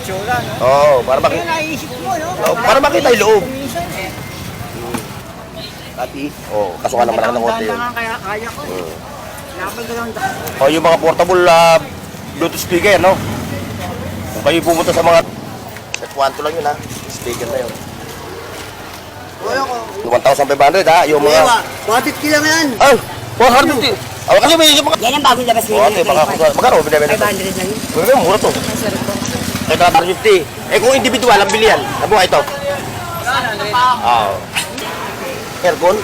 Itsura, no? Oo, para makita. Kaya naisip mo, no? Oo, para makita yung loob. Minsan, eh. Pati? Oo, kaso nga naman ng konti yun. Kaya ko, eh. Dapat dalawang daan. O yung mga portable Bluetooth speaker, no? Kung kayo pumunta sa mga F1 lang yun, ha? Speaker na yun. Wala ko. 1,500, ha? Yung mga... 150 lang yan. Ay! 450! Kasi may isip mga... Yan ang bagong labas Oo, ate, magkano binibenta to? 500 lang yun. Pero mura to. Ito, 450. Eh, kung individual, ang bilihan. Nabuhay ito. Oo. Aircon.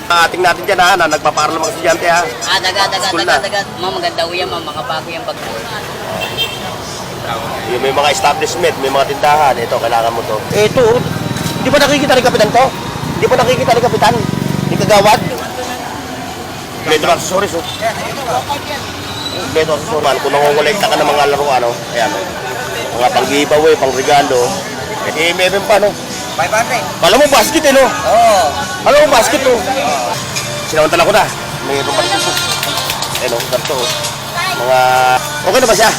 Ating natin dyan, ha? Na nagpapaaral ng mga estudyante, ha? School na. Ma'am, maganda ho yan, ma'am. Makabago yung bag. Yung may mga establishment, may mga tindahan. Ito, kailangan mo to. Ito, di ba nakikita ni Kapitan to? Di ba nakikita ni Kapitan? Ni Kagawad? Pleto accessories, oh. Pleto accessories. Kung nangongolekta ka ng mga laruan, ano, ayan, mga pang-giveaway, pang-regalo. Eh, meron pa, no? 500. Alam mo, basket, eh, no? Oo. Alam mo, basket, no? Sinamantala ko na. Mayroon pa dito. Eh, no? Ganito, oh. Mga... Okay na ba siya?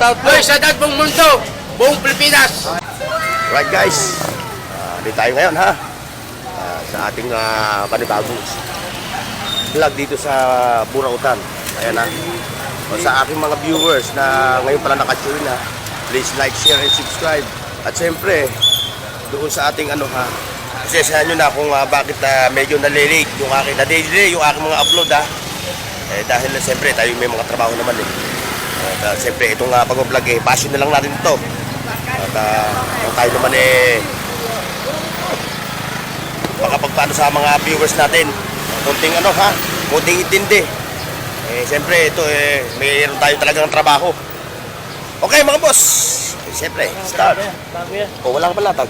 Hoy, sa dad buong mundo, buong Pilipinas. Right, guys. Dito tayo ngayon, ha? Sa ating panibagong vlog dito sa Burautan. Ayan, ha? O sa aking mga viewers na ngayon pala nakatune, ha? Please like, share, and subscribe. At siyempre, doon sa ating ano, ha? Pasensahan nyo na kung bakit medyo nalilate yung aking, na-delay yung aking mga upload, ha? Eh, dahil siyempre, tayo may mga trabaho naman, eh. At siyempre, itong pag-vlog, eh, passion na lang natin ito. At tayo naman, eh, makapagpaano sa mga viewers natin. Kunting ano, ha? Kunting intindi. Eh, siyempre, ito, eh, mayroon tayo talagang trabaho. Okay, mga boss. Eh, siyempre, start. Oh, wala ka palatag.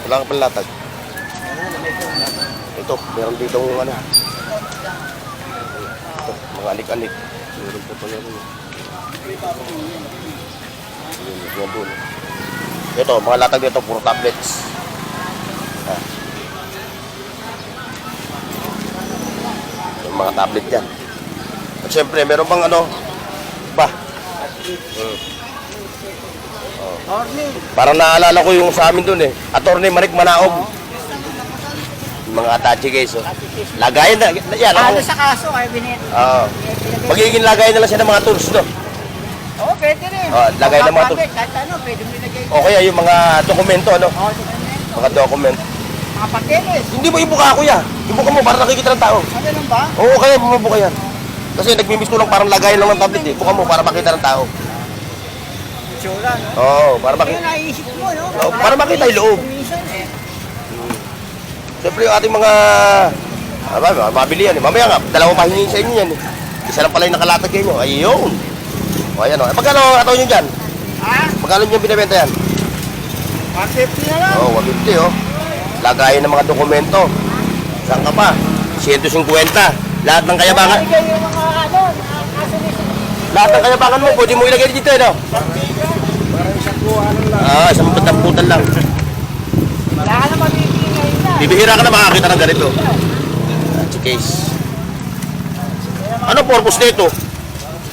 Wala ka palatag. Ito, meron dito ano. Ito, mga alik-alik. Meron po pala rin. Ito, mga latag dito, puro tablets. Yung mga tablet yan. At syempre, meron pang ano, ba? Parang naalala ko yung sa amin dun eh. Attorney Marik Manaog. Yung mga attache guys, oh. Lagayan na, yan. Ano sa kaso, ay binit. Magiging lagayan na lang siya ng mga tools, no? Oo, pwede rin. Lagay ng mga tools. Kahit ano, pwede mo nilagay. O kaya yung mga dokumento, ano? Oo, dokumento. Mga document. Mga papeles. Hindi mo ibuka, kuya. Ibuka mo para nakikita ng tao. Ano lang ba? Oo, kaya bumubuka yan. Kasi nagmimiss ko lang parang lagayan lang ng tablet eh. Buka mo para makita ng tao. Itsura, no? Oo, para Kaya makita. naisip mo, no? Oo, para makita yung loob. Minsan, eh. Siyempre yung ating mga mabili yan eh. Mamaya nga, dalawang pahingin sa inyo yan eh. Isa lang pala yung nakalatag kayo nyo. Ayun. O ayan o. Magkano ataw nyo dyan? Ha? Magkano nyo binibenta yan? 150 na lang. Oo, 150 o. Lagayan ng mga dokumento. Saan ka pa? 150. Lahat ng kayabangan. Nalagay yung mga ano, kaso-niso. Lahat ng kayabangan mo, pwede mo ilagay dito eh, no? Parang isang buwan lang. Isang putan lang. Wala ka na mabibigay na. Bibihira ka na makakita ng ganito. That's a case. Ano purpose nito?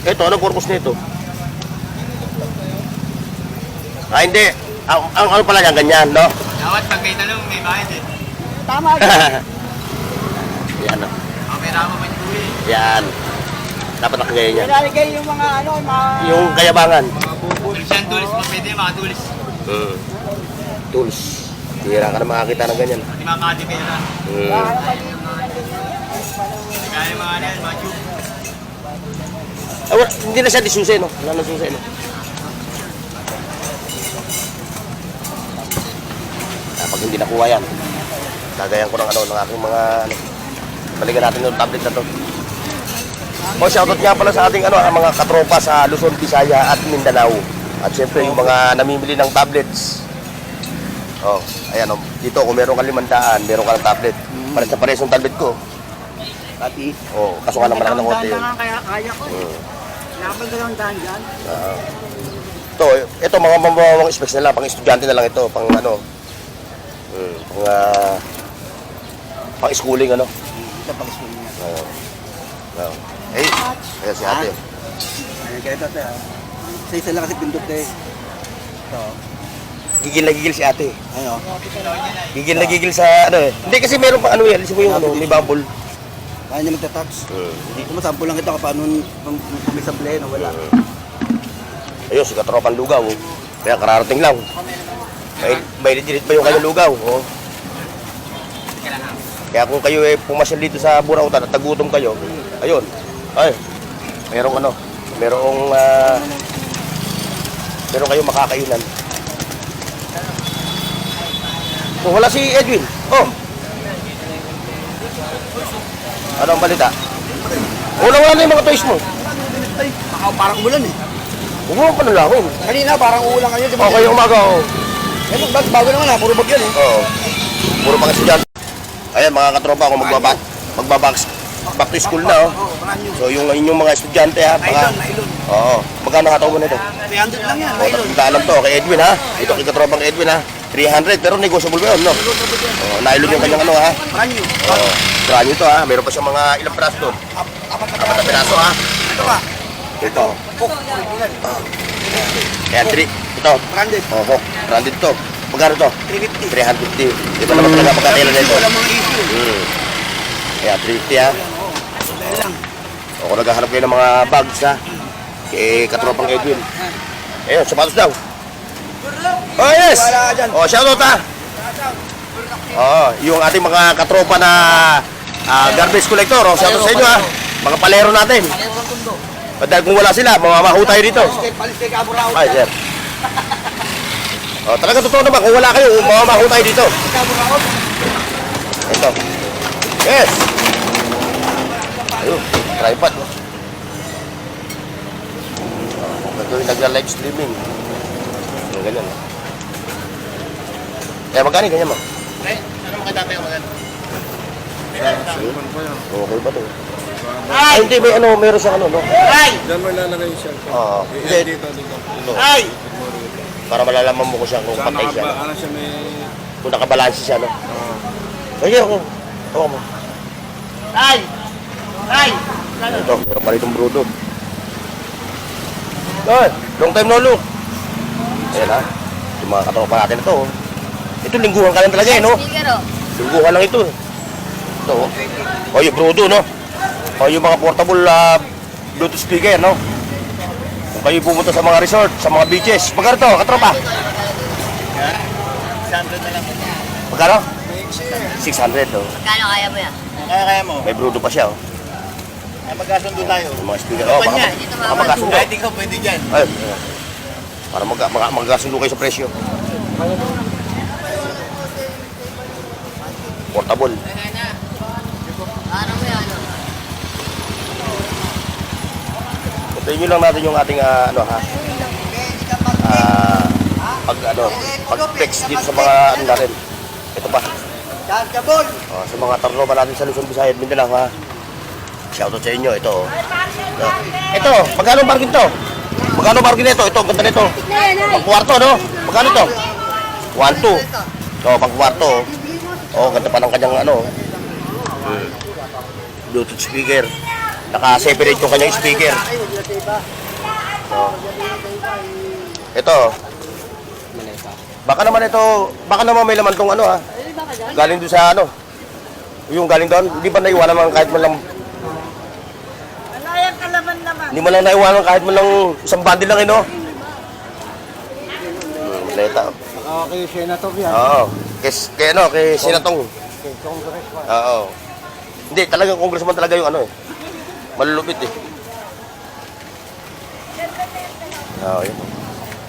Ito, ano purpose nito? Hindi. Ang ano pala yan, ganyan, no? Dapat pag may tanong, may bayad eh. Tama ka. Yan, no? Kamera mo man tuwi. Yan. Dapat nakagaya yan. Nilalagay yung mga ano, mga... Yung kayabangan. Tulisan tulis, pwede mga tulis. Tools. Bihira ka na makakita ng ganyan. Hindi makakati pera. Wala ka na mabibigay na ganyan. Kaya mga ano yan, mga tube. Hindi na siya disusi, no? Wala na susi, no? Pag hindi nakuha yan, gagayan ko ng ano, ng aking mga, ano, balikan natin yung tablet na to. O, shoutout nga pala sa ating, ano, ang mga katropa sa Luzon, Visaya at Mindanao. At syempre, yung mga namimili ng tablets. O, ayan, o, dito, kung meron ka 500, meron ka ng tablet. Pares na pares yung tablet ko. Pati, o, kaso nga naman ako ng konti yun. Kaya ko eh. Wala ka dalawang daan dyan. ito mga mamamang specs nila, pang estudyante na lang ito, pang ano. Pang schooling ano. Ito pag-school niya. Eh, ayan si ate. Ayun kaya ito. Isa lang kasi pindot eh. Ito. Gigil na gigil si ate. Ayun. Gigil na gigil sa ano eh. Hindi kasi meron pa ano yan, alis mo yung ano, may bubble. Kaya niya magta-tax. Dito mo, sample lang kita kung paano may sample na wala. Ayun, si Katropan Lugaw. Oh. Kaya kararating lang. May dinit pa yung kanyang lugaw. Oh. Kaya kung kayo pumasyal dito sa Burautan at tagutom kayo, ayun. Ay, merong ano, merong kayong makakainan. So, wala si Edwin. Oh. Ano ang balita? Wala na yung mga toys mo. Ay, parang umulan eh. Huwag mo pa nalawin. Kanina parang uulan kayo. Okay, umaga. Oh. Bago naman ha, puro bagyan eh. Oo. Puro mga estudyante. Ayan mga katropa, kung magbabak back to school na oh. So yung inyong mga estudyante ha, Nailon. Oo. Magkano hataw mo nito? 300 lang yan, O, nailon. alam to kay Edwin ha. Ito kay katropang Edwin ha. 300 pero negotiable ba yun, no? Oh, nailon yung kanyang ano ha. Brand new. Oo. Brand new to ha. Meron pa siyang mga ilang piraso doon. Apat 4 piraso ha. Ito pa. Ito. Cook. Original. Kaya 3. Ito. Branded. Oh, branded to. Magkano to? 350. 350. Iba naman talaga pagkakailan nito. Wala mga issue. Kaya 350 ha. Dahil lang. O kung naghahanap kayo ng mga bags ha, kay katropang Edwin. Ayun, sapatos daw. Oh yes! Wala ka dyan. Oh, shoutout ha. Oh, yung ating mga katropa na garbage collector. Oh, shoutout sa inyo ha. Mga palero natin. Dahil kung wala sila, mamamaho tayo dito. Palis kay Kaburao. Ay, sir. Oh, talaga totoo naman, kung wala kayo, mamamaho tayo dito. Kaburao. Ito. Yes! Ayun, tripod. Ito yung nagla-live streaming. Yung ganyan. Kaya magkano yung ganyan mo? Ano mga dati yung maganda? Okay ba ito? Ay, hindi, may ano, meron siyang ano, no? Ay! Diyan mo ilalagay yung cellphone. Oo. Hindi, Dito. ito. Ay! Para malalaman mo ko siya kung Sa patay siya. No? ano siya may... Kung nakabalansi siya, no? Ay, ako. Ako mo. Ay! Ay! Ito, meron pa rin itong brudo. Ay, long time no look. Ayan ha. Yung mga katropa natin ito. Oh. Ito, lingguhan ka lang talaga eh, no? Lingguhan lang ito. Ito, oh. O, yung brudo, no? O, yung mga portable Bluetooth speaker, no? Kung kayo pumunta sa mga resort, sa mga beaches. Magkano to, katropa? Magkano? 600, oh. Kano kaya mo yan? Kaya mo. May brudo pa siya, oh. Ay, magkasundo tayo. Yung mga speaker, oh. Baka magkasundo. Kahit ikaw pwede dyan. Ay, para magkasundo kayo sa presyo. Portable. Parang mo yan. Ito nyo lang natin yung ating ano ha. Pag-text dito sa mga ano natin. Ito pa. Chargeable. Sa mga tarnoba natin sa Luzon, Visayas, Mindanao ha. Shoutout sa inyo. Ito. Ito. Magkano bargain to? Magkano bargain nito? Ito. Ganda nito. Pang kwarto, no? Magkano to? 1-2. Ito, pang kwarto. Ganda pa ng kanyang ano. Bluetooth speaker. Naka-separate yung kanyang speaker. Ito. Baka naman may laman tong ano ha. Galing doon sa ano. Yung galing doon, hindi ba naiwanan man kahit man lang. Hindi man lang naiwanan kahit man lang isang bundle lang no. Maleta. Okay, Senator yan. Oo. Kay Sinatong. Okay, Congressman. Oo. Hindi, talagang congressman talaga yung ano eh. Malulupit eh. Oo, yun.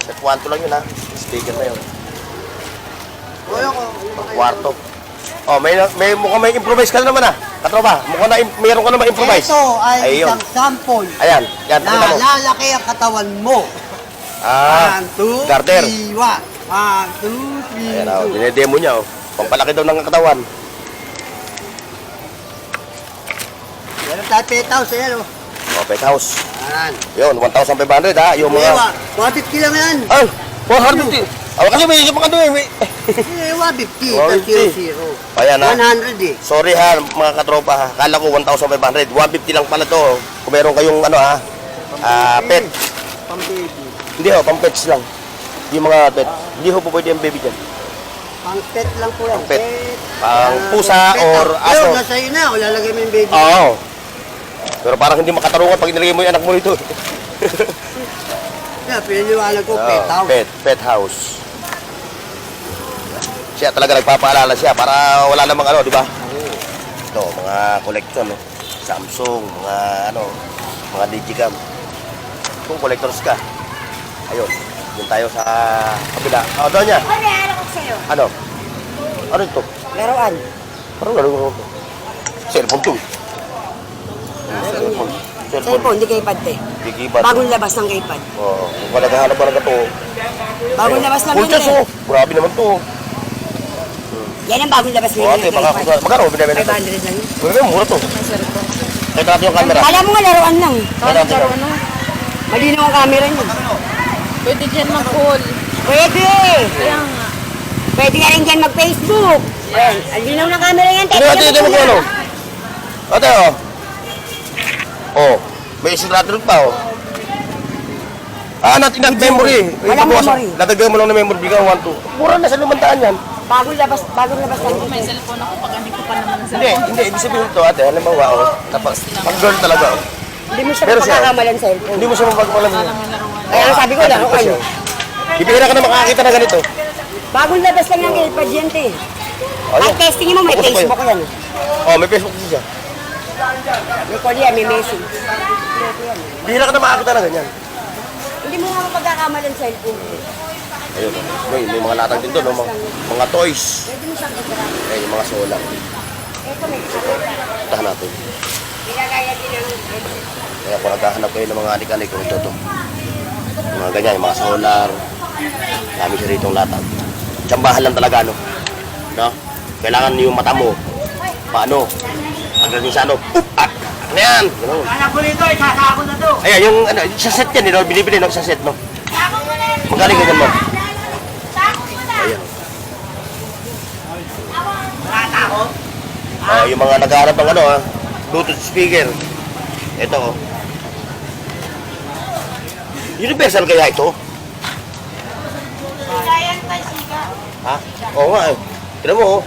Set 1 lang yun ha. Speaker na yun. Kwarto. Mukhang may improvise ka na naman ha. Katropa, mukhang mayroon ka naman improvise. Ito ay Ayun. isang sample Ayan, yan, na tingnan mo. lalaki ang katawan mo. Ah, 1, 2, garter. 3, 1. 1, 2, 3, Ayan o, dinedemo niya o. Pampalaki daw ng katawan. Meron tayo pet house, ayan o. O, pet house. Yan. Yun, 1,500 ha. Yung mga... Ewa, 150 lang yan. Ay, 450. Kasi may isip mga doon eh. Ewa, 50. 150. 0. Ayan ha. 100 eh. Sorry ha, mga katropa ha. Kala ko 1,500. 150 lang pala to. Kung meron kayong ano ha, pet. Pang-baby. Hindi ho, pang pets lang. Yung mga pet. Hindi ho po pwede yung baby dyan. Pang-pet lang po yan. Pang-pet. Pang pusa pet or lang. aso. Pero nasa iyo na, o lalagay mo yung baby. Oo. Pero parang hindi makatarungan pag nilagay mo yung anak mo dito. Kaya piniliwanag ko, pet house. Pet house. Siya talaga nagpapaalala siya para wala namang ano, di ba? Ito, mga collection, no? Samsung, mga ano, mga Digicam. Kung collectors ka, ayun, yun tayo sa kabila. Doon niya. Ano yan ako sa'yo? Ano? Ano ito? Laruan. Parang laro ko. Cellphone to. Cellphone. Cellphone, hindi kaypad eh. Digibat. Bagong labas ng kaypad. Oo. Kung naghahanap ka na ito. Bagong labas lang Full yun charge, eh. oh. Grabe naman to. Yan ang bagong labas Oo, ngayon ate, ng baka kaypad. magkano binibenta ito? 500 lang yun. Uy, mura to. Kaya natin yung camera. Kala mo nga laruan lang. Kaya natin yung Malinaw ang camera niya. Pwede dyan mag-call. Pwede! Kaya nga. Pwede ka rin dyan mag-Facebook. Ayan, ang linaw ng camera yan. Ano ate, ito mo kung ano? Ate, oh. Oh, may isolator pa, oh. Natin ang memory. Walang memory. Latagyan mo lang ng memory, bigyan 1, 2. Mura na sa 500 yan. Bagong labas lang. May cellphone ako pag hindi ko pa naman ang Hindi, cellphone. hindi. Ibig sabihin ito, ate, alam mo ba, oh. Pag girl talaga, oh. Hindi mo siya Pero siya- pagkakamalan sa cellphone. Hindi mo siya mapagpalam. Kaya ang sabi ko, laro kayo. Bibigyan ka na makakita na ganito. Bagong labas lang ng kaypad yan, te. Ayun. At testing mo, may Focus pa yun. Facebook yan. Oh, may Facebook din siya. May call yan, may message. Bihira ka na makakita na ganyan. Hindi mo nga pagkakamalan sa cellphone. Ayun, may mga latag din doon, no? Mga toys. Pwede mo siyang itrack. Ayun, yung mga solar. Ito may kasama. Tahan natin. Nilagaya din ang Kaya kung naghahanap kayo ng mga anik-anik, kung ito to. Yung mga ganyan, yung mga solar. Dami siya rito latag. Tsambahan lang talaga, no? No? Kailangan yung mata mo. Paano? Hanggang yung sa ano. Ano yan? Ganun. Anak ko nito, isasako na to. Ayan, yung ano, isang set yan, no? Binibili, no? Isang set, no? Magaling ka dyan, no? Ayan. Yung mga naghahanap ng ano, ha? Bluetooth speaker. Ito, oh. Universal kaya ito? Ha? Oo nga, eh. Tignan mo, oh.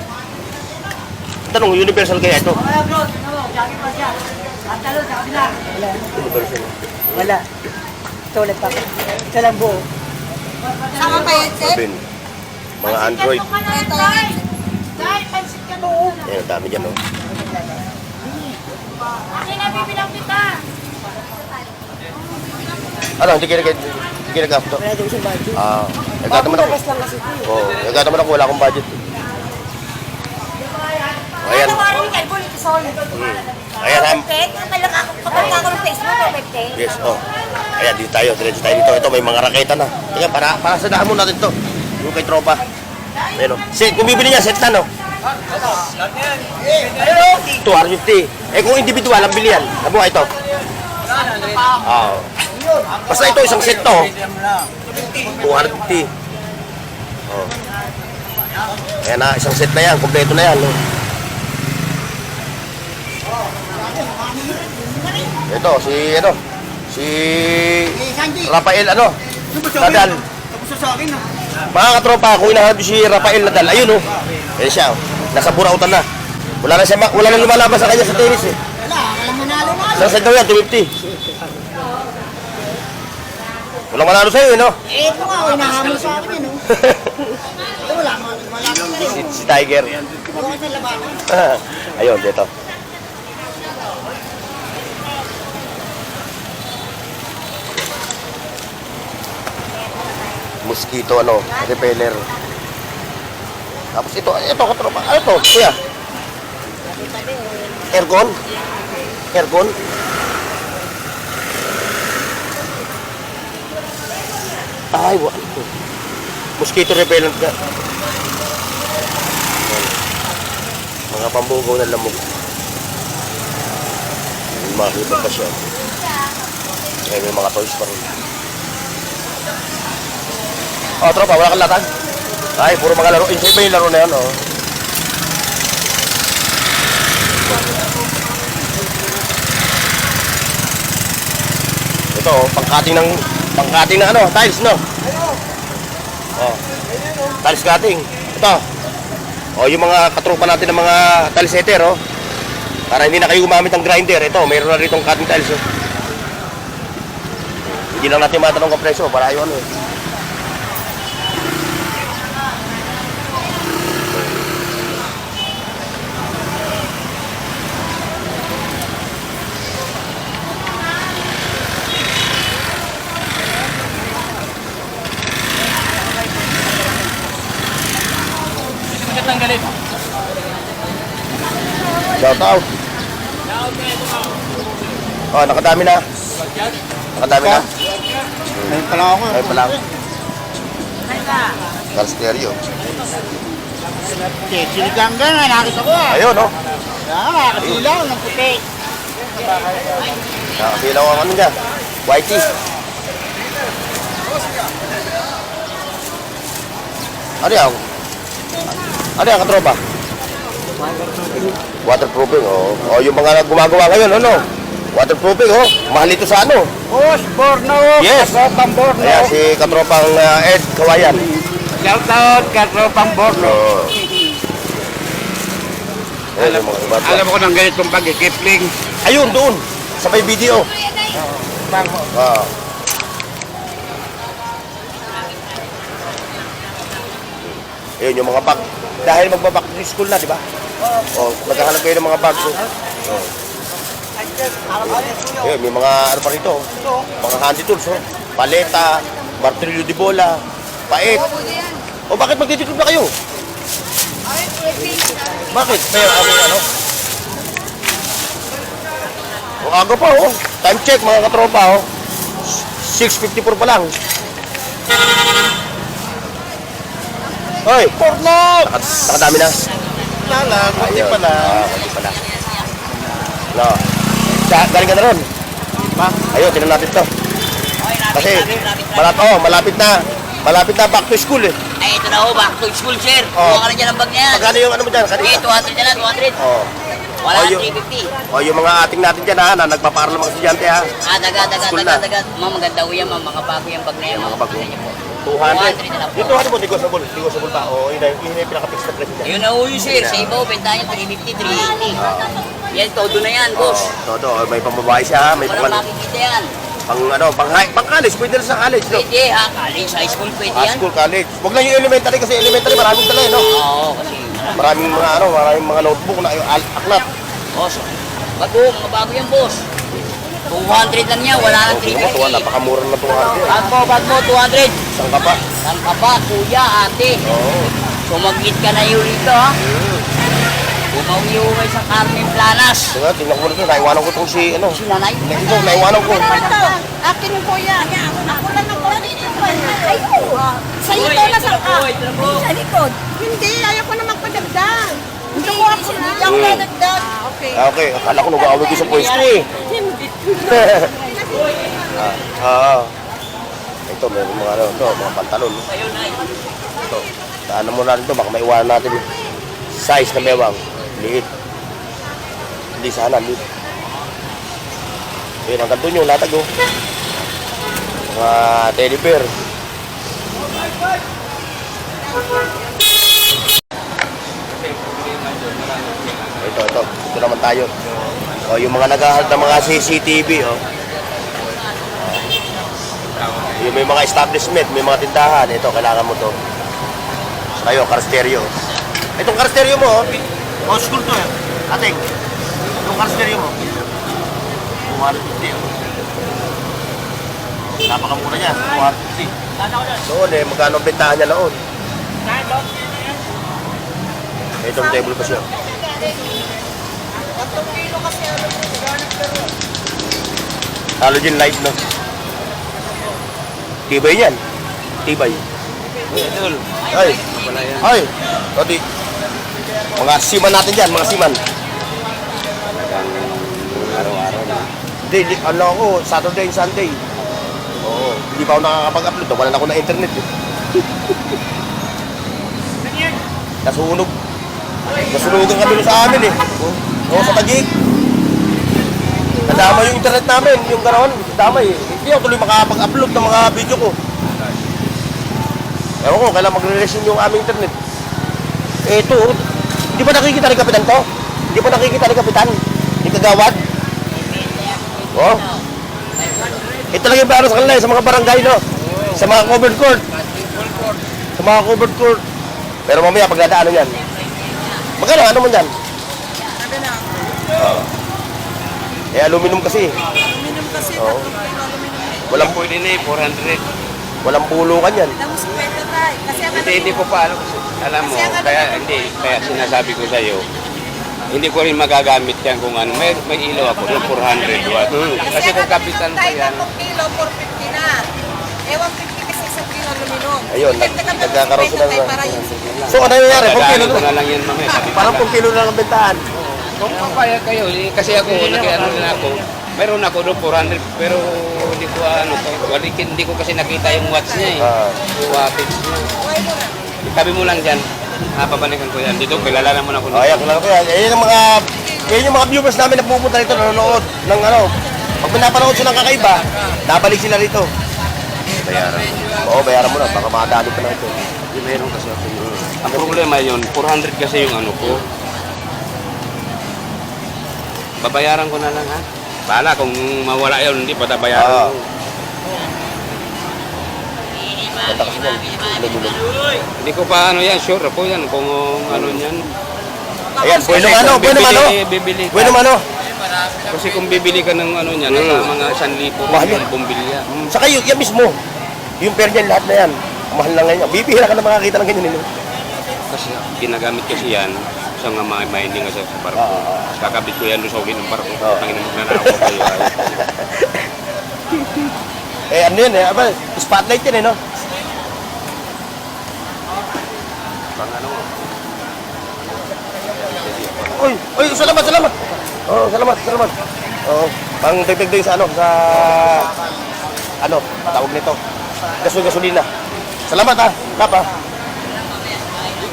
Tanong, universal kaya ito? Universal. Wala. Ito ulit pa. Ito lang buo. Saan pa yan, Seth? Sabihin, mga Android. Ito yan. Dahil pansit ka doon. Ayan, ang dami dyan, oh. Akin na bibilang kita. Ano, hindi kinag-after. Wala daw siyang budget. Nagkataman Bagong ako. labas lang kasi ito. Oo, nagkataman ako, wala akong budget. Ayan. Tawarin ni Calvo, ito sorry. Ayan, Kapag ako ng Facebook, perfect eh. yes, oh. Ayan, dito tayo, diretso tayo dito. Ito, may mga raketa na. Kaya para sadahan mo natin to. Yung kay tropa. Ayan, oh. Set, kung bibili niya, set na, no? 250. Eh, kung individual, ang bilihan. Nabuha ito. Basta ito, isang set to. 250. Oh. Ayan na, isang set na yan. Kompleto na yan, no? Ito, si Rafael, Nadal. Tapos sa akin, Mga katropa, kung hinahanap si Rafael Nadal, ayun, oh. Ayan siya, oh. Nasa burautan na. Wala na lumalaban sa kanya sa tennis, eh. Walang manalo na. Isang set daw yan, 250. Walang manalo sa'yo, eh, no? Eh, ito nga, hinahamon sa akin yun. Ito wala Si Tiger. Huwag sa labanan. Ayun, dito. Mosquito, repeller. Tapos ito katropa. Ano to? Kuya? Aircon? Aircon? Ay, wala. Mosquito repellent ka. Mga pambugaw na lamog. Makita pa siya. Ngayon may mga toys pa rin. Oh, tropa, wala kang latag? Ay, puro mga laro. Enjoy ba yung laro na yan, oh? Ito, oh, pangkating ng ano, tiles, no? Oh. Tiles cutting. Ito. Oh, yung mga katropa natin ng mga tiles setter, oh. Para hindi na kayo gumamit ng grinder. Ito, mayroon na rito cutting tiles, oh. Hindi lang natin matanong ang presyo para yung ano, eh. Tanggalin. Shout out. Oh, nakadami na. Nakadami na. Ngayon pa lang ako. Ay pa lang. Car stereo. Sinigang ka na, nakita ko ah. Ayun, no? Nakakasilaw ng puti. Nakasilaw ang ano niya. Whitey. Ano yan? Ano yan, katropa? Waterproofing, oh. Oh, yung mga gumagawa ngayon, ano? Waterproofing, oh. Mahal ito sa ano? Boss, Borno. Yes. Katropang Borno. Ayan, si katropang Ed Kawayan. Shout out, Katropang Borno. Oh. Ayan, yung mga iba. Alam ko ng ganitong pag-kipling. Ayun, doon. Sa may video. Ah. Ayun, yung mga bag. Dahil magbaback to school na, di ba? Oh, maghahanap kayo ng mga bags. Oh. Ayun, may mga ano pa rito. Mga handy tools, oh. Paleta, martilyo de bola, pait. O bakit magtitipid na kayo? Bakit? May ano? O aga pa, oh. Time check, mga katropa, oh. 6:54 pa lang. Hoy! Borno! Nakadami na. Lala, kunti pa lang. Kunti pa lang. No. Galing ka na ron. Ayun, tinan natin to. Kasi, malapit na. Malapit na back to school, eh. Ay, ito na ho, back to school, sir. Oh. Kuha ka na dyan ang bag niya. Magkano yung ano mo dyan? Eh, Kanina? 200 na lang, 200. Oh. Wala, Oh, yung- 350. O, yung mga ating natin dyan, ha, na nagpaparal ng mga estudyante, ha. School na. Dagat. Ma'am, maganda ho yan, ma'am. Mga bago yung bag na yan, Mga ma'am. bago. Tingnan niyo po. 200. 200 na lang po. Yung 200 mo, negotiable ba? O, yun na yung pinaka-fix na presyo dyan. Yun na ho yun, sir. Sa iba, benta niya 350, 380. Yan, todo na yan, boss. Todo, may pambabae siya, ha. May Walang makikita yan. pang college, pwede na sa college, no? Pwede, ha? College, high school, pwede High yan. school, college. Huwag lang yung elementary kasi elementary maraming dala, eh, no? Oo, kasi Maraming mga notebook na aklat. boss. Bago yan, boss. 200 lang yan, wala nang 350. Napakamura na 200. Bag mo, 200. Isang ka pa. Saan ka ba, kuya, ate? Oo. Sumaglit ka na yun dito, ha? Umawi-uwi sa Carmen Planas. Diba, tingnan ko na ito. Naiwanan ko itong si, ano. Si nanay. Ito, naiwanan ko. Akin yung kuya. Ako lang ang kuya. Sa ito na sa ka. Sa likod. Hindi, ayaw ko na magpadagdag. Hindi ko ako na. Hindi ako nadagdag. Okay. Ah, okay, akala ko nag-aawag ko sa pwesto, eh. Hindi. Ito, meron mga ano, ito, mga pantalon. Ito, daanan mo natin ito, baka maiwanan natin. Size na mewang, liit. Hindi sana, liit. Ayun, hanggang doon yung latag, oh. Mga teddy bear. Ito naman tayo. O, yung mga nag-ahald ng mga CCTV, oh. Yung may mga establishment, may mga tindahan, ito, kailangan mo to. So, kayo, car stereo. Itong car stereo mo, oh. Old school to, eh. Ating. Itong car stereo mo. 250, oh. Napakamura niya, 250. Noon, eh, magkano ang bentahan niya noon? Itong table pa siya. Halogen light, no? Tibay yan. Tibay. Ay. Ay. Odi. Mga siman natin dyan, mga siman. Araw-araw na. daily, ano ako, Saturday and Sunday. Oo, hindi pa ako nakakapag-upload. Wala na ako na internet eh. Nasunog. Nasunugan kami sa amin eh. Oo, sa Taguig. Nadama yung internet namin, yung ganoon. Nadama eh. Hindi ako tuloy makakapag-upload ng mga video ko. Ewan ko, kailangan magre-resume yung aming internet. Eh ito, di ba nakikita ni Kapitan to? Di ba nakikita ni Kapitan? Ni Kagawad? Oh. Ito lang yung plano sa kanila, sa mga barangay, no? Sa mga covered court. Sa mga covered court. Pero mamaya, pag nadaanan yan. Magkano? Ano mo yan? Eh, aluminum kasi. Aluminum kasi, Oo. 3 kilo aluminum. Walang, Pwede na eh, 400. walang pulukan yan. Tapos pwede tayo. Kasi ang Hindi ko pa alam mo, kaya sinasabi ko sa iyo, hindi ko rin magagamit yan kung ano, may ilaw ako ng 400 watt. Kasi kung kapitan pa yan, 3 kilo, 450 na. Eh, 150 kasi 1 kilo aluminum. Ayun, nagkakaroon sila ng... Para yun. So, ano nangyari? 4 kilo gagawin ko na. na lang yan mamaya. Parang 4 kilo na ang bentahan. Kung papayag kayo, kasi ako, nag-ano na ako, meron ako doon 400, pero hindi ko hindi ko kasi nakita yung watts niya eh. Wattage niya. Sabi mo lang dyan, papabalikan ko yan. Dito, kilala naman ako. Ayan, kilala ko yan. Yan yung mga viewers namin na pupunta rito, nanonood ng ano. Pag pinapanood silang kakaiba, nabalik sila rito. Bayaran. Oo, bayaran mo na. Baka makadali pa na ito. Meron kasi ako. Ang problema yun, 400 kasi yung ano ko. Babayaran ko na lang ha. Bahala kung mawala yun, hindi pa bayaran ko. Ganda kasi yan. Aluminum. Hindi ko pa ano yan, sure po yan kung ano yan. Ayan, bueno Kasi mano, kung bueno mano. bibili ka. Bueno mano. Kasi kung bibili ka ng ano niyan, nasa mga 1,000 Mahal yan. yung bumbilya. Saka yan mismo. Yung pair niyan, lahat na yan. Mahal na ngayon. Bibihira ka na makakita ng ganyan. Kasi ginagamit kasi yan sa mga mining sa barko. Kakabit ko yan doon sa ulit ng barko. Tangin mo na ako kayo. Eh, ano yun eh. Aba, spotlight yan eh, no? Pang ano mo. Uy, salamat. Oo, salamat. Oo, pang dagdag sa ano, sa ano, tawag nito. Gasolina. Salamat ha, Kap ha.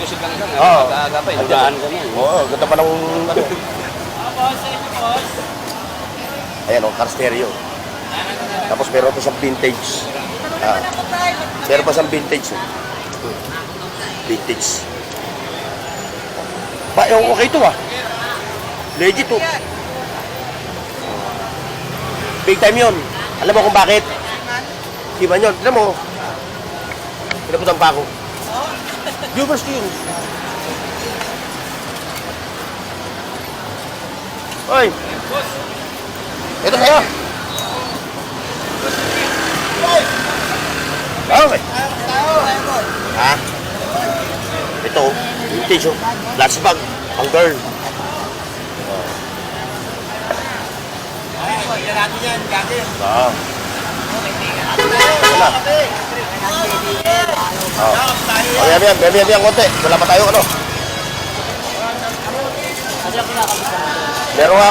Kasi lang lang, Oo. mag-aaga pa, Andiyan. dumaan ka na. Oo, ganda pa ng ano. Ayan, car stereo. Tapos meron pa siyang vintage. Meron pa siyang vintage. Vintage. Ba, okay ito ah. Legit to. Big time yun. Alam mo kung bakit? Iba yun. Alam mo, pinaputan pa ako. Viewers ko yun. Oy! Ito sa'yo. Okay. Ha? Ito, vintage oh. Last bag. Ang girl. Oo. Wala. Oh, yan, konti. Wala pa tayo, ano? Meron nga.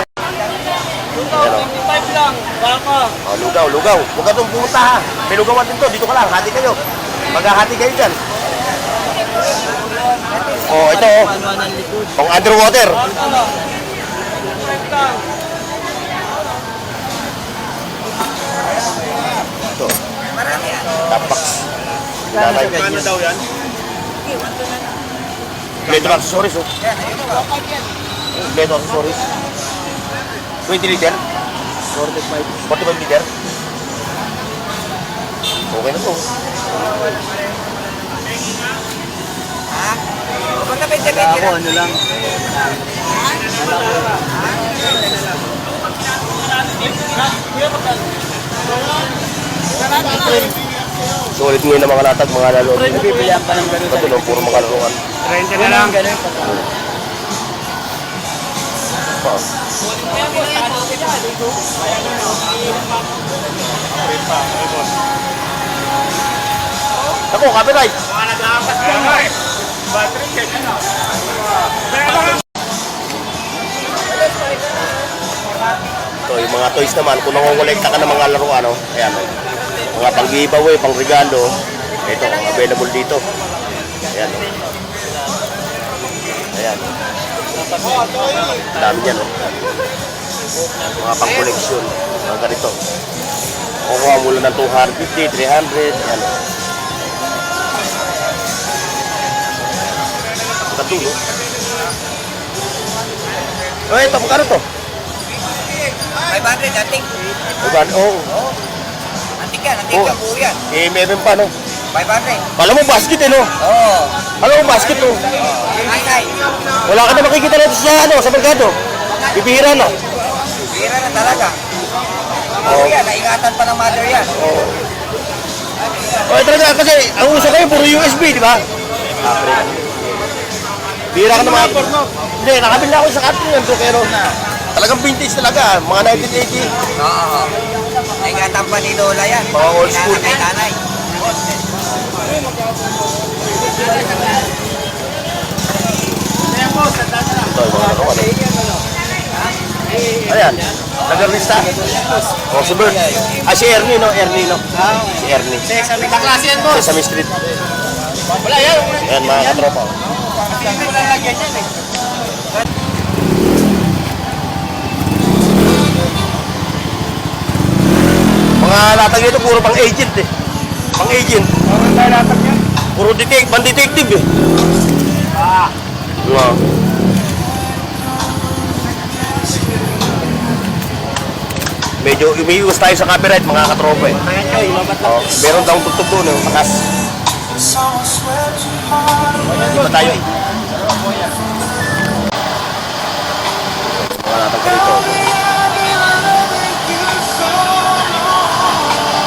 Meron. 25 lang, baka. Oh, lugaw. Huwag ka itong pumunta ha. May lugawan din to. Dito ka lang. Hati kayo. Maghahati kayo dyan. Oh, ito oh. Pang underwater. Ito. Tapax. Nanay. Ano daw yan? Bledo accessories oh. Bledo accessories. 20 liter? 45 liter? Okay na to. Ako, ano lang. Sulit ngayon ng mga latag, mga lalo. Bibilihan pa ng ganun sa Ito puro mga laruan. 30 na lang. ganun. Ako, copyright. Ito, yung mga toys naman, kung nangongolekta ka ng mga laruan, ano, ayan, mga pang giveaway, pang regalo, ito, available dito. Ayan, no? Ayan. Dami yan, no? Mga pang collection, mga ganito. Kukuha mula ng 250, 300, ayan. Katulo. Oh, ito, magkano to? 500, antik. Antik yan, antik yan, buo yan. Eh, meron pa, no? 500. Kala mo basket, eh, no? Oo. Alam mo, basket, no? Ay, Wala ka na makikita dito sa, ano, sa merkado. Bibihira na. bira na talaga. Oo yan, naingatan pa ng mother yan. O, talaga, kasi ang uso kayo, puro USB, di ba? Bihira ka na mga... Hindi, nakabili ako sa Captain yan, pero talagang vintage talaga, mga 1980. Oo. Naingatan pa ni Lola yan. Mga old school. Kay nanay. Ito, yung mga ano. Ayan, nag-arlista. O, si Bert. Ah, si Ernie, no? Ernie, no? Si Ernie. Kaklase yan, boss. Sa Sesame Street. Wala yan. Ayan, mga katropa. Hindi mo lang lagyan yan eh. Mga latag nito, puro pang agent, eh. Pang agent. Puro pan-detective, eh. Wow. Medyo umiiwas tayo sa copyright, mga katropa, eh. Oh, meron daw tugtog doon, eh, makas. Dito tayo. Mga latag dito.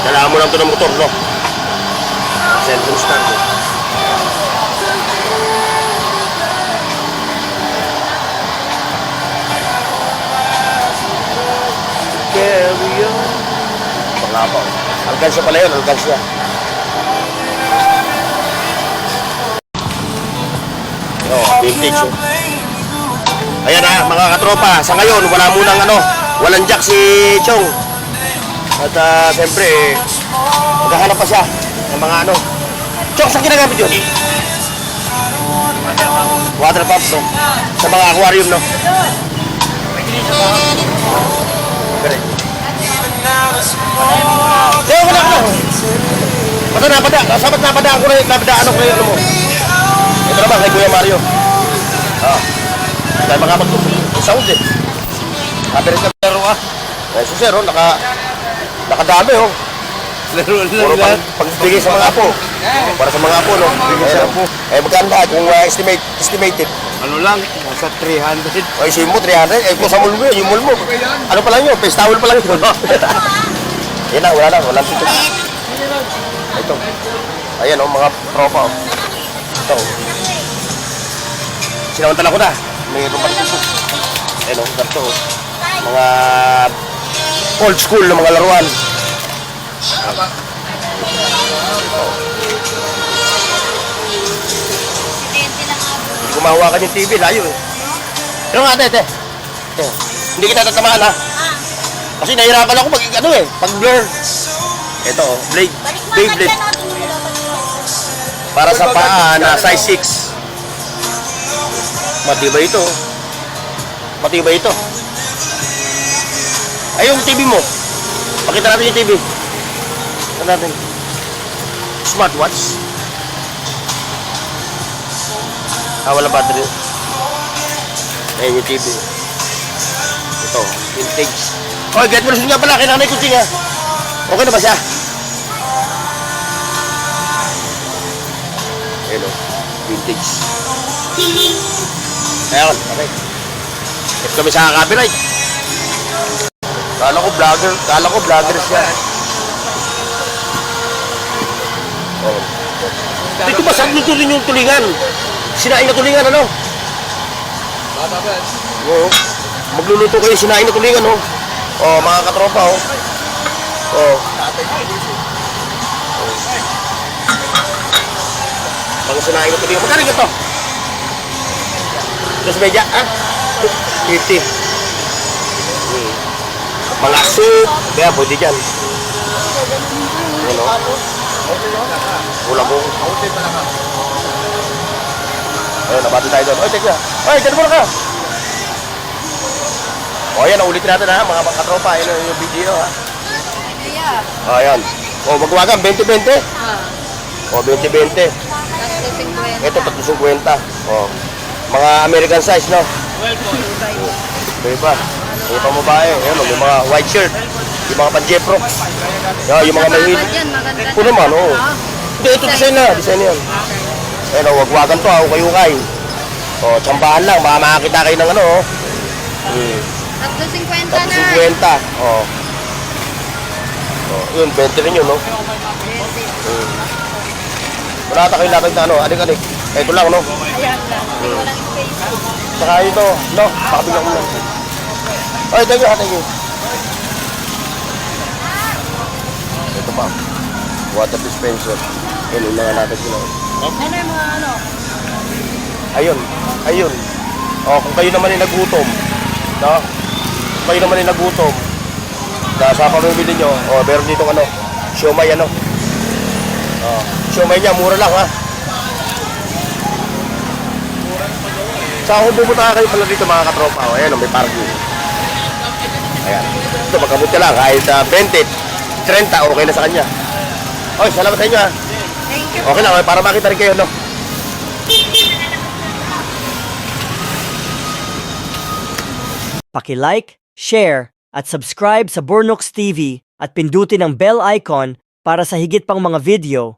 Kailangan mo lang ito ng motor, no? Cellphone stand, eh. Carry on. Pangapaw. Alkansya pala yun, alkansya. Vintage, oh. Ayan na, mga katropa. Sa ngayon, wala munang ano, walang jack si Chong. At siyempre, maghahanap pa siya ng mga ano. Chong, saan ginagamit yun? Water pump, no? Sa mga aquarium, no? Correct. Kaya wala ka. Basta sabat napadaan ko na yung napadaan ko na yung ano mo. Ito naman kay Kuya Mario. Tayo makapag-sound, eh. Kabirit ka pero ka. Eh, so sir, nakadami, oh. Puro pagbigay sa mga apo. Para sa mga apo, no? Eh, magkano ba kung estimated? Ano lang, nasa 300. Ay, sim mo, 300. Eh, kung sa mall mo yun, yung mall mo. Ano pa lang yun? Face towel pa lang yun. Yan na, wala lang. Walang tito. Ito. Ayan, oh, mga tropa, oh. Ito. Sinamantala ko na. Mayroon pa rin ito. Ayan, oh, ganito, oh. Mga old school na mga laruan. Hindi ko mahawakan yung TV, layo, eh. Pero nga, ate. Hindi kita tatamaan, ha? Kasi nahirapan ako pag, ano, eh, pag blur. Ito, oh, blade. Beyblade. Para sa paa na size 6. Matibay ito. Matibay ito. Ay, yung TV mo. Pakita natin yung TV. Pakita natin. Smartwatch. Wala battery. Ayun yung TV. Ito, vintage. Oy, get mo nga pala. Kailangan na yung kutsing, ha. Okay na ba siya? Ayun, oh. Vintage. Ayun, okay. Ito kami sa copyright. Kala ko vlogger siya. Oh. Dito ba saan luto rin yung tulingan? Sinain na tulingan, ano? Oo. Magluluto kayo sinain na tulingan, oh. Oh, mga katropa, oh. Oh. Pag sinain na tulingan. Magkano ito? Dos media, ah? 50. mga soup, kaya pwede dyan. Ano? Bulagong. Ayun, nabati tayo doon. Oy, teka. Oy, dyan muna ka. O, ayan, ulitin natin ha, mga katropa. Ayun yung video ha. O, ayan. O, magwagan, 20-20. O, 20-20. Ito, 350. O, mga American size, no? May pa. May pa babae. Ayun, may mga white shirt. Yung mga pan-jepro. Yung mga mahil. Ito naman, oo. Hindi, ito design na. Design yan. Ayun, wagwagan to, ukay-ukay. O, tsambahan lang. Baka makakita kayo ng ano, o. 350 na. 350. O. O, yun, 20 rin yun, no? Wala kayo natin na ano, adik-adik. Ito lang, no? Ayan lang. Walang space. Saka ito, no? Pakabigyan ko lang. Ay, thank you, thank you. Ito pa. Water dispenser. Yun, unahan natin sila. Ano yung mga ano? Ayun, ayun. O, kung kayo naman ay nagutom, no? Kung kayo naman ay nagutom, sa pamimili nyo, o, meron dito ano, siomay ano. O, siomay niya, mura lang ha. Sa kung pupunta kayo pala dito mga katropa, o, ayan, may parking. Ayan. Ito, magkamot ka lang, kahit 20, 30, okay na sa kanya. Oy, salamat sa inyo ha. Thank you. Okay lang, para makita rin kayo, no? Paki-like, share, at subscribe sa Bornox TV at pindutin ang bell icon para sa higit pang mga video.